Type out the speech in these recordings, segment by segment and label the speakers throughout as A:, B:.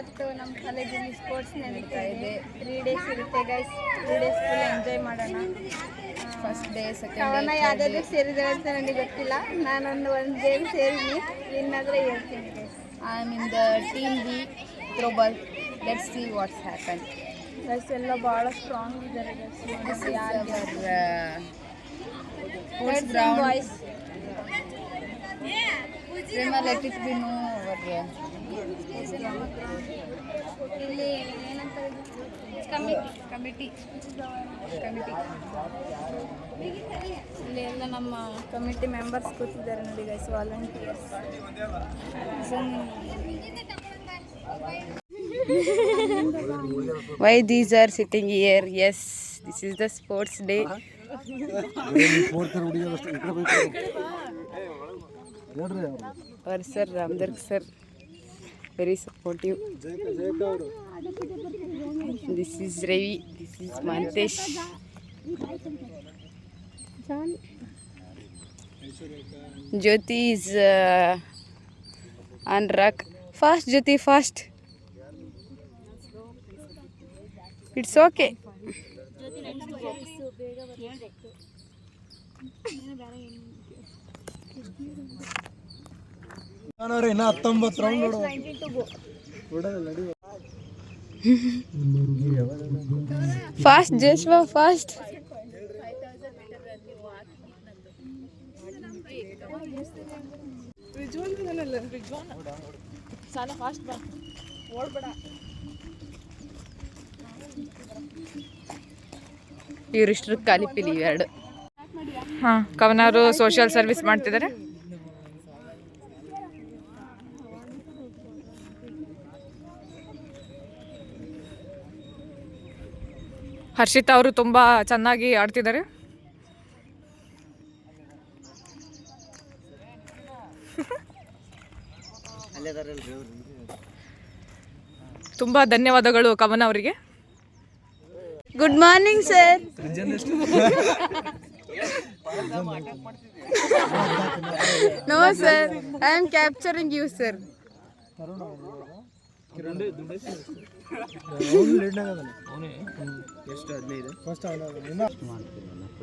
A: ಇವತ್ತು ನಮ್ಮ ಕಾಲೇಜಲ್ಲಿ ಸ್ಪೋರ್ಟ್ಸ್ ನಡೀತಾ ಇದೆ. 3 days ಇರುತ್ತೆ ಗೈಸ್. 3 days ಫುಲ್ ಎಂಜಾಯ್ ಮಾಡೋಣ. ಫಸ್ಟ್ ಡೇ ಸೆಕೆಂಡ್ ಡೇ ಯಾವುದಾದ್ರು ಸೇರಿದೆ ಅಂತ ನನಗೆ ಗೊತ್ತಿಲ್ಲ. ನಾನೊಂದು ಗೇಮ್ ಸೇರಿದ್ದೀನಿ. ವಿನ್ ಆದರೆ ಹೇಳ್ತೀನಿ guys. I am in the team B throwball. Let's see what's happen. Guys ಎಲ್ಲ ಭಾಳ ಸ್ಟ್ರಾಂಗ್ ಇದ್ದಾರೆ guys. Boys let it be know our ಇಲ್ಲಿ ಏನಂತ ಕಮಿಟಿ ಇಲ್ಲಿ ಎಲ್ಲ ನಮ್ಮ ಕಮಿಟಿ ಮೆಂಬರ್ಸ್ ಕೂತಿದ್ದಾರೆ ನೋಡಿ guys, volunteers. Why these are sitting here? Yes, this is the sports day. Our sir Ramdarg sir very supportive. This is Ravi, this is Mantesh. Jyoti is on rock. Fast Jyoti, fast. It's okay.
B: ಇನ್ನ 19 round ನೋಡು.
A: Fast ಜಶ್ವಾ, fast. ಇವರಿಷ್ಟು ಕಾಲಿಪಿಲಿ ಇವೆರಡು.
C: ಕವನವರು social service ಮಾಡ್ತಿದ್ದಾರೆ. ಹರ್ಷಿತಾ ಅವರು ತುಂಬ ಚೆನ್ನಾಗಿ ಆಡ್ತಿದ್ದಾರೆ. ತುಂಬ ಧನ್ಯವಾದಗಳು ಕವನ ಅವರಿಗೆ.
A: Good morning sir. No sir, I am capturing you sir.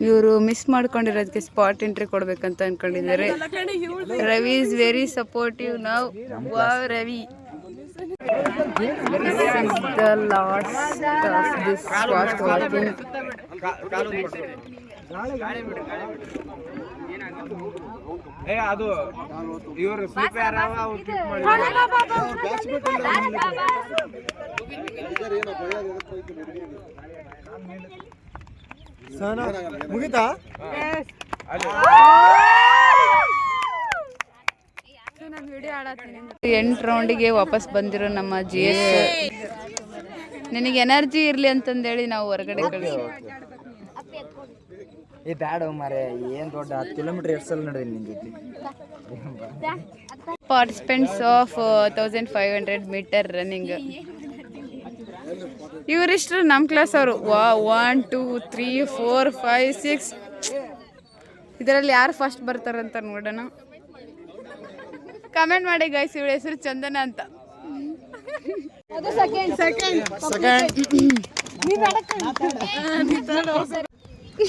A: ಇವರು ಮಿಸ್ ಮಾಡ್ಕೊಂಡಿರೋದಕ್ಕೆ ಸ್ಪಾಟ್ ಎಂಟ್ರಿ ಕೊಡ್ಬೇಕಂತ ಅನ್ಕೊಂಡಿದ್ದಾರೆ. Ravi is very supportive now. Wow Ravi. This is the last of this fast walking.
B: ಅದು ಇವರು ಸ್ಲಿಪ್ ಯಾರವ ಅವರು ಕ್ಲಿಕ್ ಮಾಡಿ ಮುಗಿತಾ?
A: ಎಂಟು ರೌಂಡಿಗೆ ವಾಪಸ್ ಬಂದಿರೋ ನಮ್ಮ GS. ನಿನಗೆ ಎನರ್ಜಿ ಇರಲಿ ಅಂತಂದೇಳಿ ನಾವು ಹೊರಗಡೆ ಕಳಿಸಿ.
B: ಏ ಬ್ಯಾಡ ಮಾರೆ, ಏನು ದೊಡ್ಡ 10 ಕಿಲೋಮೀಟರ್ ಎಷ್ಟು ಸಲ ನಡೆದಿನಿ ನಿನ್ನ ಜೊತೆ.
A: Participants of 1500 meter running. ಇವರಿಷ್ಟು ನಮ್ಮ ಕ್ಲಾಸ್ ಅವರು. 1 2 3 4 5 6. ಇದರಲ್ಲಿ ಯಾರು ಫಸ್ಟ್ ಬರ್ತಾರಂತ ನೋಡೋಣ. ಕಮೆಂಟ್ ಮಾಡಿ ಗೈಸ್. ಇವಳ ಹೆಸರು ಚಂದನ ಅಂತ.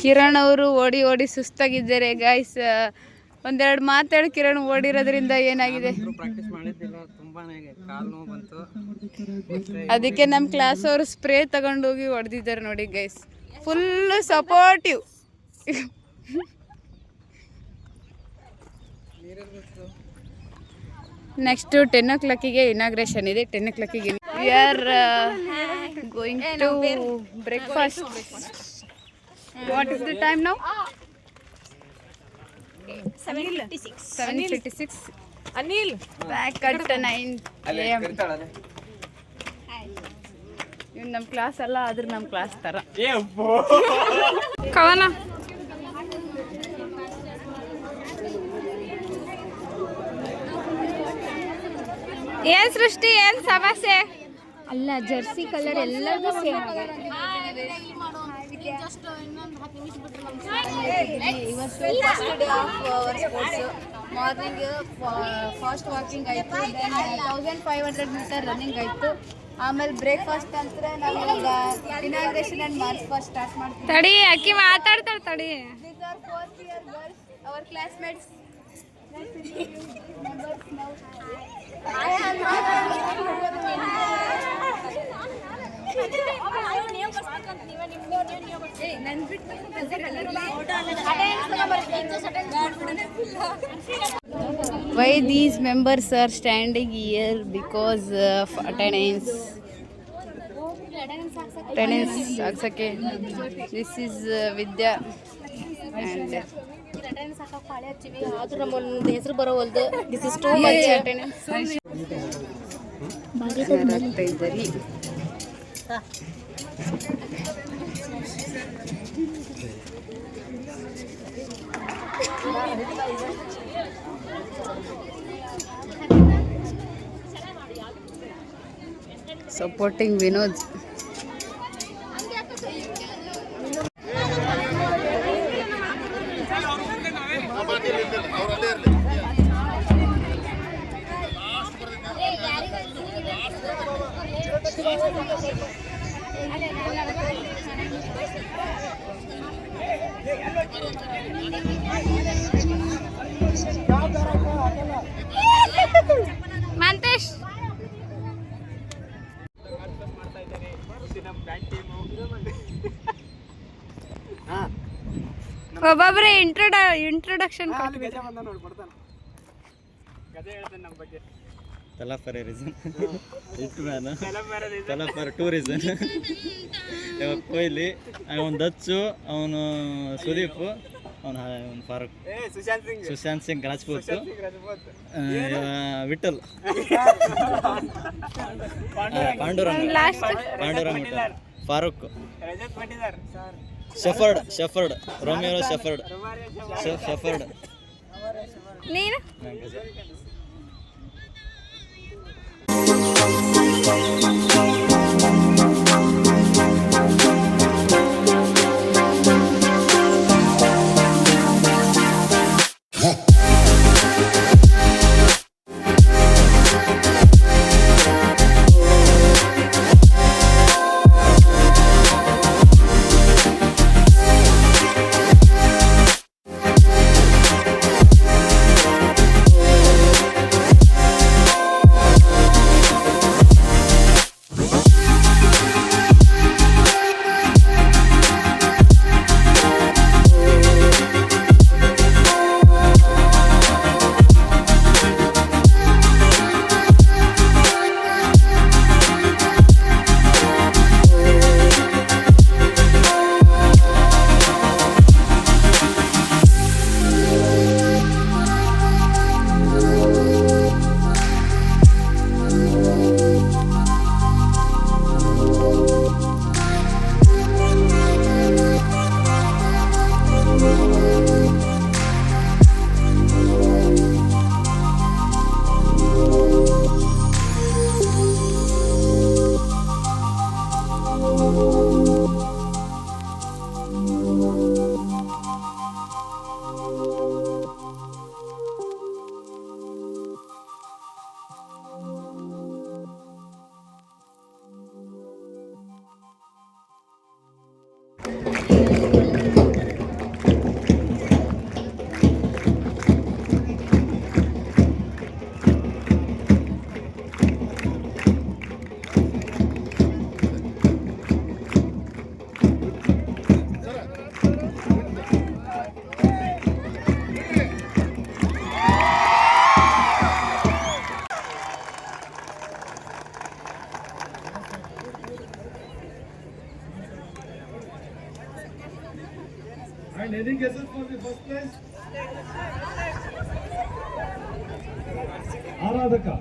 A: ಕಿರಣ್ ಅವರು ಓಡಿ ಓಡಿ ಸುಸ್ತಾಗಿದ್ದಾರೆ ಗೈಸ್. ಒಂದೆರಡು ಮಾತಾಡಿ ಕಿರಣ್ ಓಡಿರೋದ್ರಿಂದ ಏನಾಗಿದೆ. ಅದಕ್ಕೆ ನಮ್ಮ ಕ್ಲಾಸ್ ಅವರು ಸ್ಪ್ರೇ ತಗೊಂಡೋಗಿ ಹೊಡೆದಿದ್ದಾರೆ ನೋಡಿ guys. Full supportive. Next 10 o'clock inauguration ಇದೆ. 10 o'clock we are going to breakfast. What is the time now? 7:56.
C: Anil
A: back at 9 AM. ಇವ್ ನಮ್ಮ ಕ್ಲಾಸ್ ಅಲ್ಲ, ಆದ್ರೆ ನಮ್ಮ ಕ್ಲಾಸ್ ತರ.
C: ಕವನ ಏನ್ ಸೃಷ್ಟಿ, ಏನ್ ಸಮಸ್ಯೆ?
D: ಅಲ್ಲ, ಜರ್ಸಿ ಕಲರ್ ಎಲ್ಲರಿಗೂ ಸೇಮ್
A: ಇವತ್ತು first day of our sports. Morning fast walking ಆಯಿತು, ದೆನ್ 1500 ಮೀಟರ್ ರನ್ನಿಂಗ್ ಆಯಿತು. ಆಮೇಲೆ ಬ್ರೇಕ್ಫಾಸ್ಟ್ ನಂತರ ನಾವು ಈಗ inauguration and March fast start ಮಾಡ್ತೀವಿ.
C: ತಡಿ ಅಕ್ಕಿ ಮಾತಾಡ್ತಾಳೆ ತಡಿ.
A: These are 4th year girls, our classmates. Why these members are standing here? Because of attendance. Attendance haksake. This is Vidya and ಹೆಸರು ಬರೋವಲ್ದು. This is too much attendance. ಆಗ್ತಾ ಇದ್ದೀರಿ. Supporting Vinod.
C: Manthesh ಒಬ್ಬೊಬ್ರೆ introduction
D: Tala for a reason. Hitman. Tala for two reasons. Kohli, ಅವನು ದಚ್ಚು, ಅವನು ಸುದೀಪ್, ಅವನು Farooq, Sushant Singh Rajput, Vithal, Pandurang Vithal, Farooq, Shepherd, Romeo Shepherd.
C: ನೀನು
E: And any guesses for the first place? Aradhaka.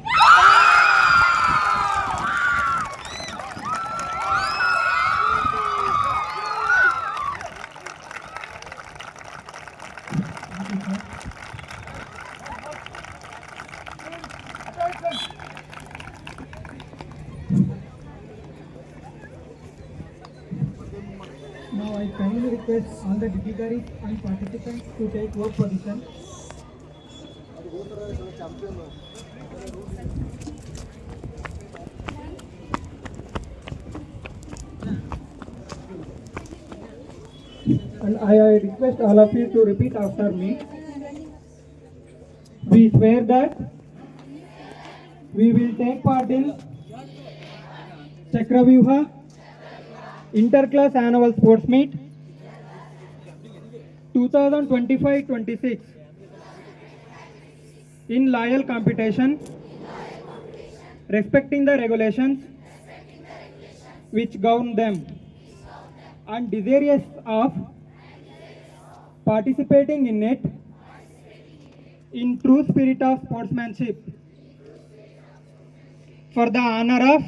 E: Now I request all the dignitaries and participants to take work position. And I request all of you to repeat after me. We swear that we will take part in Chakravyuha Interclass Annual Sports Meet 2025-26 in loyal competition, respecting the regulations which govern them, and desirous of participating in it in true spirit of sportsmanship for the honor of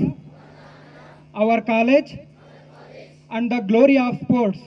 E: our college and the glory of sports.